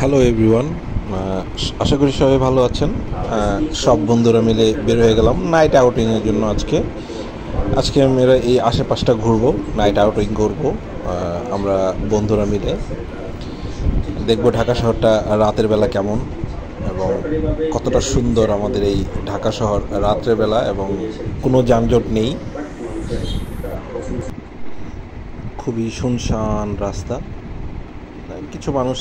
Hello everyone, আশা করি সবাই ভালো আছেন। সব বন্ধুরা মিলে বের হয়ে গেলাম নাইট আউটিংয়ের জন্য। আজকে আমরা এই আশেপাশটা ঘুরবো, নাইট আউটিং করবো। আমরা বন্ধুরা মিলে দেখবো ঢাকা শহরটা রাতের বেলা কেমন এবং কতটা সুন্দর আমাদের এই ঢাকা শহর রাত্রের বেলা, এবং কোনো যানজট নেই, খুবই শুনশান রাস্তা। কিছু মানুষ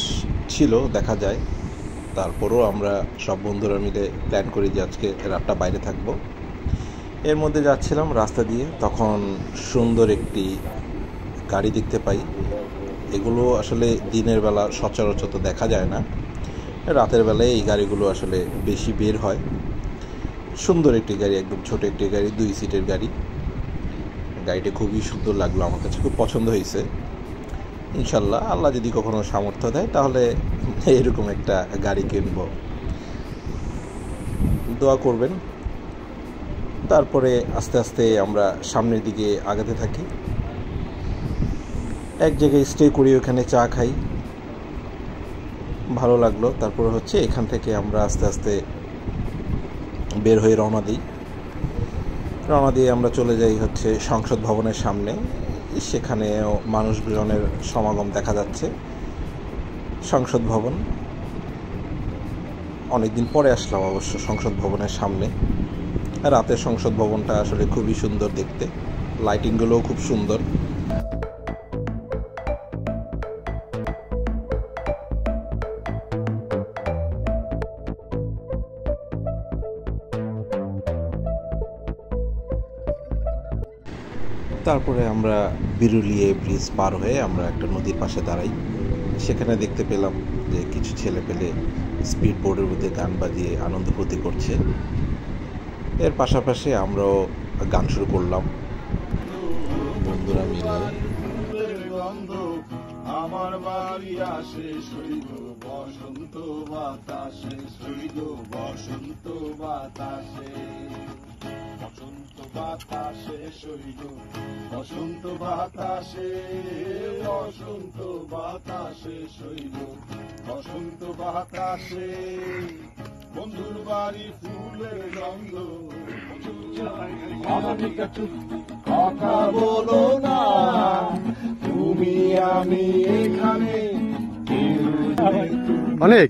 ছিল দেখা যায়, তারপরেও আমরা সব বন্ধুরা মিলে প্ল্যান করি যে আজকে রাতটা বাইরে থাকব। এর মধ্যে যাচ্ছিলাম রাস্তা দিয়ে, তখন সুন্দর একটি গাড়ি দেখতে পাই। এগুলো আসলে দিনের বেলা সচরাচর তো দেখা যায় না, রাতের বেলায় এই গাড়িগুলো আসলে বেশি বের হয়। সুন্দর একটি গাড়ি, একদম ছোট একটি গাড়ি, 2 সিটের গাড়ি। গাড়িটা খুবই সুন্দর লাগলো, আমার কাছে খুব পছন্দ হয়েছে। ইনশাল্লাহ আল্লাহ যদি কখনো সামর্থ্য দেয় তাহলে এরকম একটা গাড়ি কিনব, দোয়া করবেন। তারপরে আস্তে আস্তে আমরা সামনের দিকে আগাতে থাকি। এক জায়গায় স্টে করি, ওখানে চা খাই, ভালো লাগলো। তারপরে এখান থেকে আমরা আস্তে আস্তে বের হয়ে রওনা দিয়ে আমরা চলে যাই সংসদ ভবনের সামনে। সেখানেও মানুষজনের সমাগম দেখা যাচ্ছে। সংসদ ভবন, অনেকদিন পরে আসলাম অবশ্য সংসদ ভবনের সামনে। রাতের সংসদ ভবনটা আসলে খুবই সুন্দর দেখতে, লাইটিংগুলোও খুব সুন্দর। তারপরে আমরা বিরুলিয়া ব্রিজ পার হয়ে আমরা একটা নদীর পাশে দাঁড়াই। সেখানে দেখতে পেলাম যে কিছু ছেলে পেলে স্পিড বোর্ডের মধ্যে গান বাজিয়ে আনন্দ ফুর্তি করছে। এর পাশাপাশি আমরাও গান শুরু করলাম বন্ধুরা মিলে। আমার বাড়ি আসে শৈল বসন্ত বাতাসে, শৈল বসন্ত বাতাসে, বসন্ত বাতাসে শৈল বসন্ত বাতাসে, বসন্ত বাতাসে শৈল বসন্ত বাতাসে, বন্ধুর বাড়ি ফুলের গন্ধ। কথা বলো না, তুমি আমি এখানে অনেক